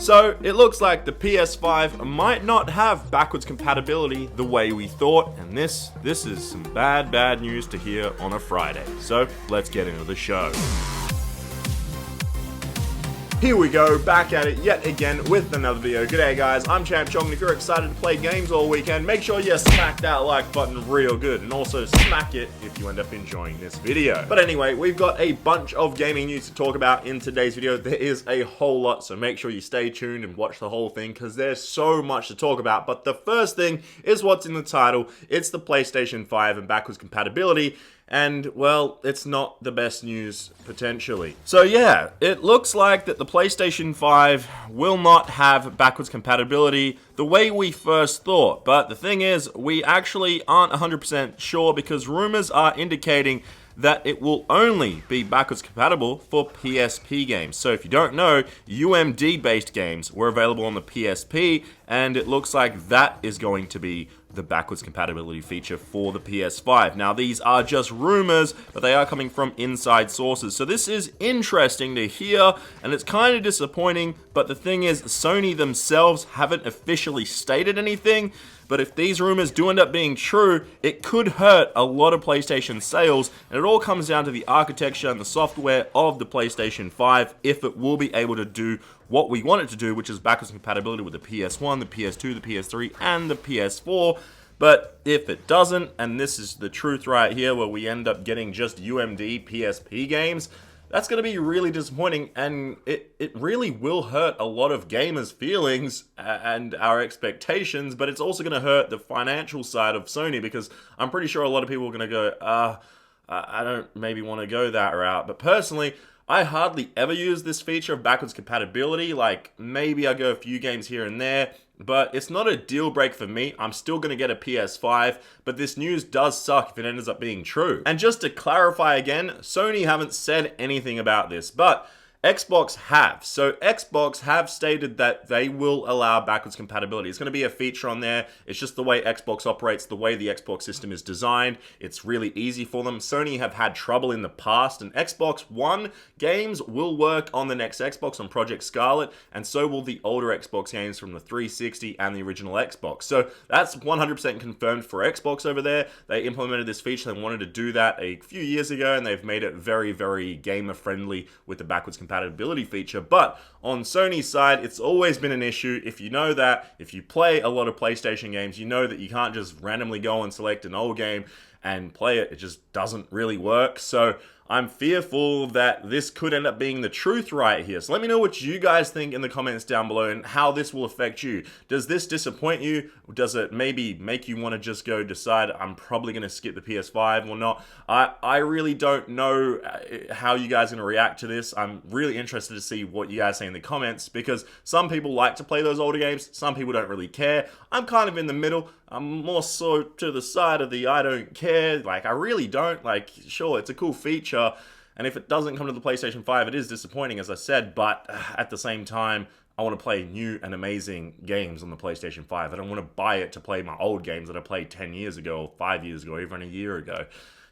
So it looks like the PS5 might not have backwards compatibility the way we thought, and this is some bad news to hear on a Friday. So let's get into the show. Here we go, back at it yet again with another video. G'day guys, I'm Champ Chong, and if you're excited to play games all weekend, make sure you smack that like button real good, and also smack it if you end up enjoying this video. But anyway, we've got a bunch of gaming news to talk about in today's video. There is a whole lot, so make sure you stay tuned and watch the whole thing, because there's so much to talk about. But the first thing is what's in the title. It's the PlayStation 5 and backwards compatibility. And, well, it's not the best news, potentially. So yeah, it looks like that the PlayStation 5 will not have backwards compatibility the way we first thought. But the thing is, we actually aren't 100% sure, because rumors are indicating that it will only be backwards compatible for PSP games. So if you don't know, UMD-based games were available on the PSP, and it looks like that is going to be the backwards compatibility feature for the PS5. Now, these are just rumors, but they are coming from inside sources. So this is interesting to hear, and it's kind of disappointing, but the thing is, Sony themselves haven't officially stated anything. But if these rumors do end up being true, it could hurt a lot of PlayStation sales, and it all comes down to the architecture and the software of the PlayStation 5, if it will be able to do what we want it to do, which is backwards compatibility with the PS1, the PS2, the PS3, and the PS4. But if it doesn't, and this is the truth right here, where we end up getting just UMD PSP games, that's going to be really disappointing, and it really will hurt a lot of gamers' feelings and our expectations, but it's also going to hurt the financial side of Sony, because I'm pretty sure a lot of people are going to go, I don't maybe want to go that route. But personally, I hardly ever use this feature of backwards compatibility. Like, maybe I go a few games here and there, but it's not a deal break for me. I'm still going to get a PS5, but this news does suck if it ends up being true. And just to clarify again, Sony haven't said anything about this, but Xbox have. So Xbox have stated that they will allow backwards compatibility. It's going to be a feature on there. It's just the way Xbox operates, the way the Xbox system is designed. It's really easy for them. Sony have had trouble in the past, and Xbox One games will work on the next Xbox, on Project Scarlet, and so will the older Xbox games from the 360 and the original Xbox. So that's 100% confirmed for Xbox over there. They implemented this feature. They wanted to do that a few years ago, and they've made it very, very gamer-friendly with the backwards compatibility feature. But on Sony's side, it's always been an issue. If you know that, if you play a lot of PlayStation games, you know that you can't just randomly go and select an old game and play it. It just doesn't really work. So I'm fearful that this could end up being the truth right here. So let me know what you guys think in the comments down below, and how this will affect you. Does this disappoint you? Does it maybe make you want to just go decide, I'm probably going to skip the PS5 or not? I really don't know how you guys are going to react to this. I'm really interested to see what you guys say in the comments, because some people like to play those older games. Some people don't really care. I'm kind of in the middle. I'm more so to the side of the I don't care. Like, I really don't. Like, sure, it's a cool feature, and if it doesn't come to the PlayStation 5, it is disappointing, as I said, but at the same time, I want to play new and amazing games on the PlayStation 5. I don't want to buy it to play my old games that I played 10 years ago, or 5 years ago, or even a year ago.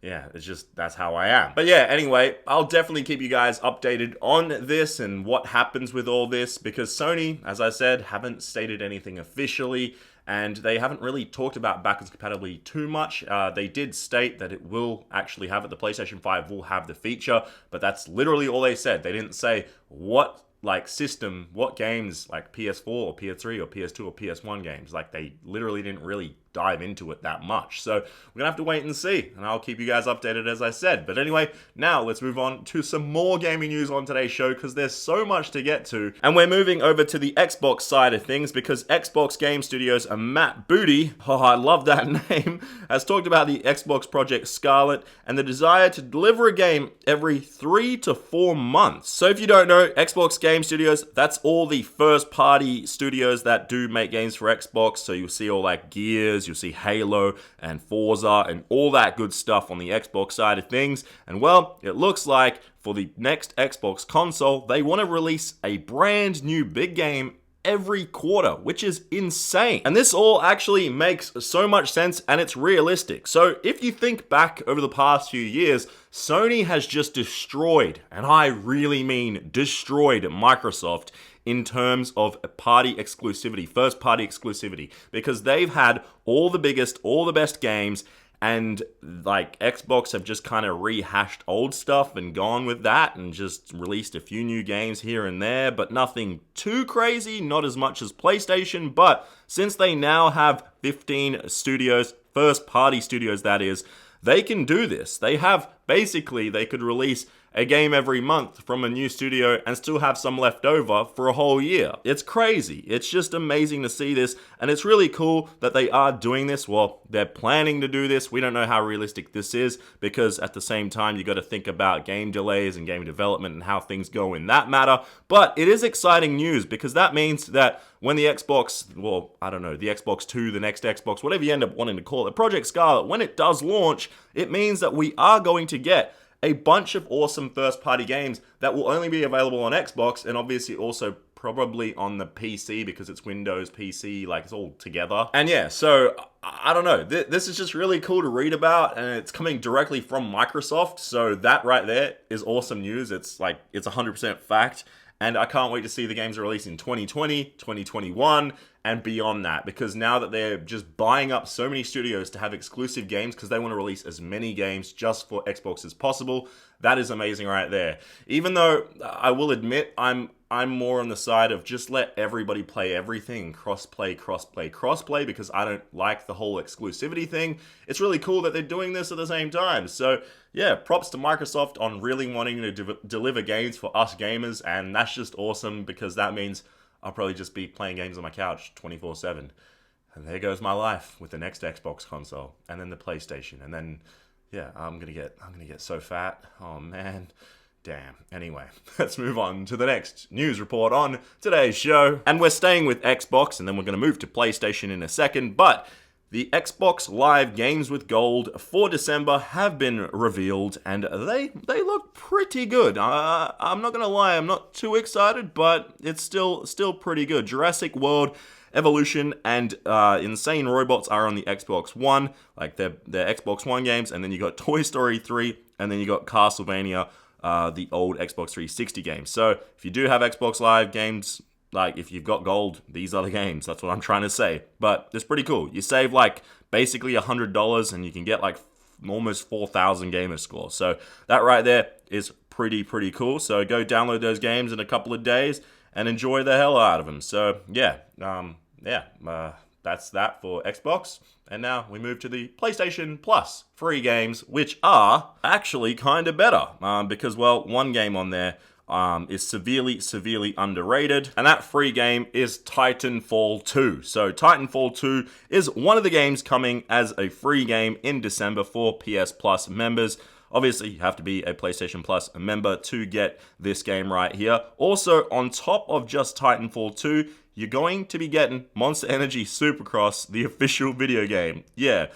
Yeah, it's just, that's how I am. But yeah, anyway, I'll definitely keep you guys updated on this and what happens with all this, because Sony, as I said, haven't stated anything officially, and they haven't really talked about backwards compatibility too much. They did state that it will actually have it. The PlayStation 5 will have the feature, but that's literally all they said. They didn't say what system, what games, like PS4 or PS3 or PS2 or PS1 games. Like, they literally didn't really dive into it that much. So we're gonna have to wait and see, and I'll keep you guys updated, as I said. But anyway, now let's move on to some more gaming news on today's show, because there's so much to get to. And we're moving over to the Xbox side of things, because Xbox Game Studios and Matt Booty, oh, I love that name, has talked about the Xbox Project Scarlet and the desire to deliver a game every 3 to 4 months. So if you don't know, Xbox Game Studios, that's all the first party studios that do make games for Xbox. So you'll see all like Gears, you'll see Halo and Forza and all that good stuff on the Xbox side of things. And well, it looks like for the next Xbox console, they want to release a brand new big game every quarter, which is insane. And this all actually makes so much sense, and it's realistic. So if you think back over the past few years, Sony has just destroyed, and I really mean destroyed, Microsoft in terms of party exclusivity, first party exclusivity, because they've had all the biggest, all the best games, and like Xbox have just kind of rehashed old stuff and gone with that and just released a few new games here and there, but nothing too crazy, not as much as PlayStation. But since they now have 15 studios, first party studios that is, they can do this. They could release a game every month from a new studio and still have some left over for a whole year. It's crazy. It's just amazing to see this, and it's really cool that they are doing this. Well, they're planning to do this. We don't know how realistic this is, because at the same time, you got to think about game delays and game development and how things go in that matter. But it is exciting news, because that means that when the Xbox, well, I don't know, the Xbox 2, the next Xbox, whatever you end up wanting to call it, Project Scarlet, when it does launch, it means that we are going to get a bunch of awesome first-party games that will only be available on Xbox, and obviously also probably on the PC, because it's Windows PC, like it's all together. And yeah, so I don't know, this is just really cool to read about, and it's coming directly from Microsoft, so that right there is awesome news. It's like, it's 100% fact. And I can't wait to see the games released in 2020, 2021, and beyond that. Because now that they're just buying up so many studios to have exclusive games, because they want to release as many games just for Xbox as possible, that is amazing right there. Even though I will admit, I'm more on the side of just let everybody play everything, crossplay, because I don't like the whole exclusivity thing. It's really cool that they're doing this at the same time. So yeah, props to Microsoft on really wanting to deliver games for us gamers, and that's just awesome, because that means I'll probably just be playing games on my couch 24/7. And there goes my life with the next Xbox console, and then the PlayStation, and then yeah, I'm gonna get so fat. Oh man. Damn. Anyway, let's move on to the next news report on today's show. And we're staying with Xbox, and then we're going to move to PlayStation in a second. But the Xbox Live Games with Gold for December have been revealed, and they look pretty good. I'm not going to lie, I'm not too excited, but it's still pretty good. Jurassic World Evolution and Insane Robots are on the Xbox One, like they're Xbox One games, and then you got Toy Story 3, and then you got Castlevania, the old Xbox 360 games. So if you do have Xbox Live games, like if you've got gold, these are the games. That's what I'm trying to say. But it's pretty cool. You save like basically $100 and you can get like almost 4,000 gamer score. So that right there is pretty cool. So go download those games in a couple of days and enjoy the hell out of them. So yeah, that's that for Xbox. And now we move to the PlayStation Plus free games, which are actually kind of better. Because, well, one game on there is severely underrated. And that free game is Titanfall 2. So Titanfall 2 is one of the games coming as a free game in December for PS Plus members. Obviously, you have to be a PlayStation Plus member to get this game right here. Also, on top of just Titanfall 2, you're going to be getting Monster Energy Supercross, the official video game. Yeah,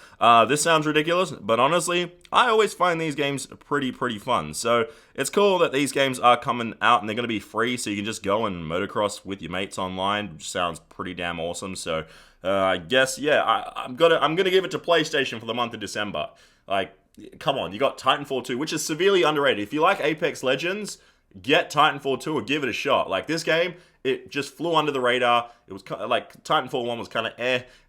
this sounds ridiculous, but honestly, I always find these games pretty fun. So it's cool that these games are coming out and they're going to be free, so you can just go and motocross with your mates online, which sounds pretty damn awesome. So I guess, yeah, I'm gonna give it to PlayStation for the month of December. Like, come on, you got Titanfall 2, which is severely underrated. If you like Apex Legends, get Titanfall 2 or give it a shot. Like, this game, it just flew under the radar. It was kind of like Titanfall 1 was kind of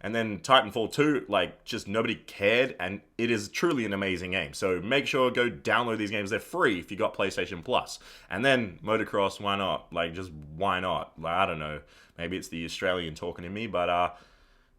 and then Titanfall 2, like, just nobody cared, and it is truly an amazing game. So make sure go download these games. They're free if you got PlayStation Plus. And then motocross, why not? Like, just why not? Like, I don't know. Maybe it's the Australian talking to me, but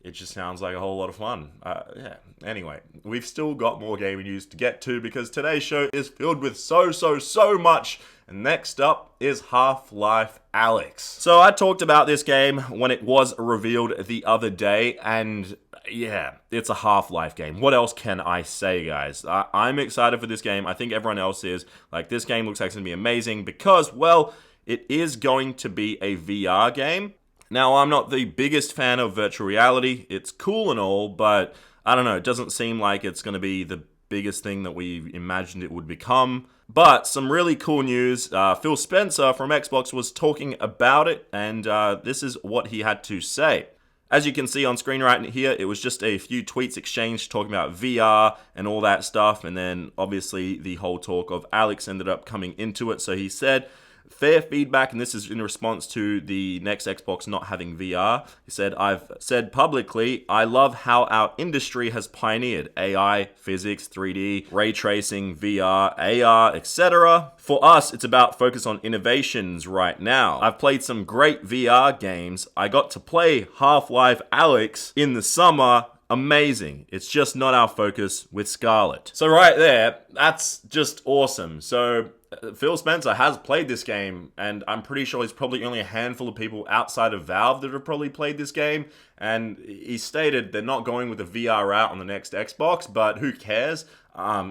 it just sounds like a whole lot of fun. Yeah. Anyway, we've still got more gaming news to get to, because today's show is filled with so much. And next up is HalfLife Alex. So I talked about this game when it was revealed the other day, and yeah, it's a Half-Life game. What else can I say, guys? I'm excited for this game. I think everyone else is. Like, this game looks like it's going to be amazing because, well, it is going to be a VR game. Now, I'm not the biggest fan of virtual reality. It's cool and all, but I don't know. It doesn't seem like it's going to be the biggest thing that we imagined it would become. But some really cool news. Phil Spencer from Xbox was talking about it, and this is what he had to say. As you can see on screen right here, it was just a few tweets exchanged talking about VR and all that stuff, and then obviously the whole talk of Alex ended up coming into it. So he said, fair feedback, and this is in response to the next Xbox not having VR. He said, I've said publicly, I love how our industry has pioneered AI, physics, 3D, ray tracing, VR, AR, etc. For us, it's about focus on innovations right now. I've played some great VR games. I got to play Half-Life Alex in the summer. Amazing. It's just not our focus with Scarlet. So right there, that's just awesome. So Phil Spencer has played this game, and I'm pretty sure there's probably only a handful of people outside of Valve that have probably played this game, and he stated they're not going with a VR route on the next Xbox, but who cares?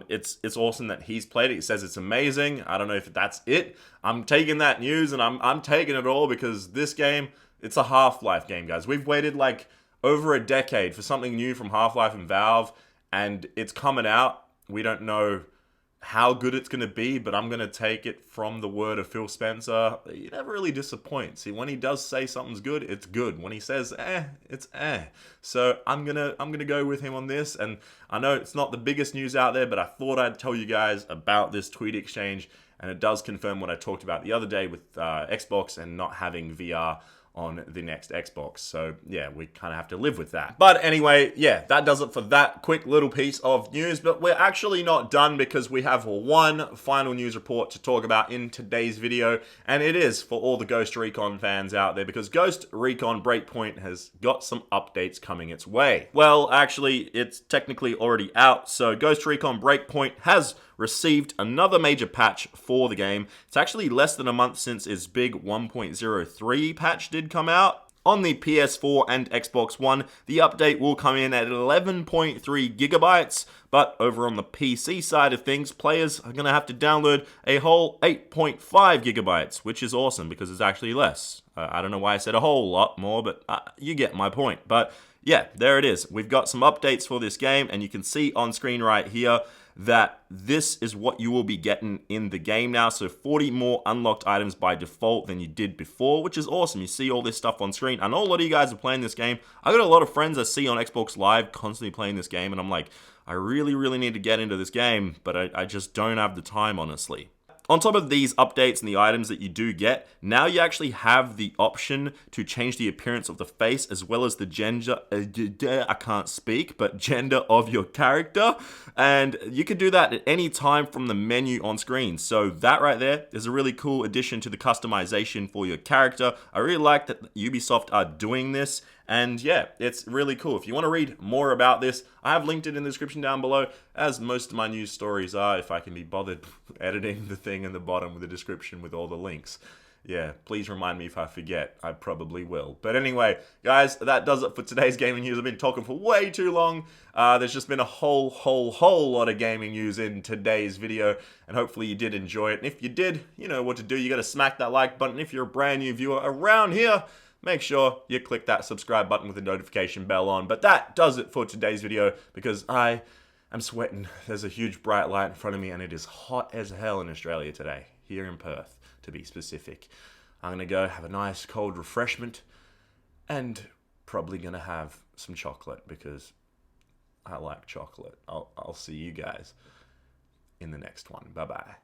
It's awesome that he's played it. He says it's amazing. I don't know if that's it. I'm taking that news, and I'm taking it all, because this game, it's a Half-Life game, guys. We've waited like over a decade for something new from Half-Life and Valve, and it's coming out. We don't know how good it's going to be, but I'm going to take it from the word of Phil Spencer. He never really disappoints. See, when he does say something's good, it's good. When he says it's So I'm gonna go with him on this, and I know it's not the biggest news out there, but I thought I'd tell you guys about this tweet exchange, and it does confirm what I talked about the other day with Xbox and not having VR on the next Xbox. So yeah, we kind of have to live with that. But anyway, yeah, that does it for that quick little piece of news. But we're actually not done, because we have one final news report to talk about in today's video, and it is for all the Ghost Recon fans out there, because Ghost Recon Breakpoint has got some updates coming its way. Well, actually, it's technically already out. So Ghost Recon Breakpoint has received another major patch for the game. It's actually less than a month since its big 1.03 patch did come out. On the PS4 and Xbox One, the update will come in at 11.3 gigabytes, but over on the PC side of things, players are going to have to download a whole 8.5 gigabytes, which is awesome because it's actually less. I don't know why I said a whole lot more, but you get my point. But yeah, there it is. We've got some updates for this game, and you can see on screen right here that this is what you will be getting in the game now. So 40 more unlocked items by default than you did before, which is awesome. You see all this stuff on screen. I know a lot of you guys are playing this game. I got a lot of friends I see on Xbox Live constantly playing this game, and I'm like, I really need to get into this game, but I just don't have the time, honestly. On top of these updates and the items that you do get, now you actually have the option to change the appearance of the face as well as the gender, I can't speak, but gender of your character. And you can do that at any time from the menu on screen. So that right there is a really cool addition to the customization for your character. I really like that Ubisoft are doing this. And yeah, it's really cool. If you want to read more about this, I have linked it in the description down below, as most of my news stories are, if I can be bothered editing the thing in the bottom with the description with all the links. Yeah, please remind me if I forget. I probably will. But anyway, guys, that does it for today's gaming news. I've been talking for way too long. There's just been a whole lot of gaming news in today's video, and hopefully you did enjoy it. And if you did, you know what to do. You got to smack that like button. If you're a brand new viewer around here, make sure you click that subscribe button with the notification bell on. But that does it for today's video, because I am sweating. There's a huge bright light in front of me, and it is hot as hell in Australia today, here in Perth, to be specific. I'm going to go have a nice cold refreshment, and probably going to have some chocolate, because I like chocolate. I'll see you guys in the next one. Bye-bye.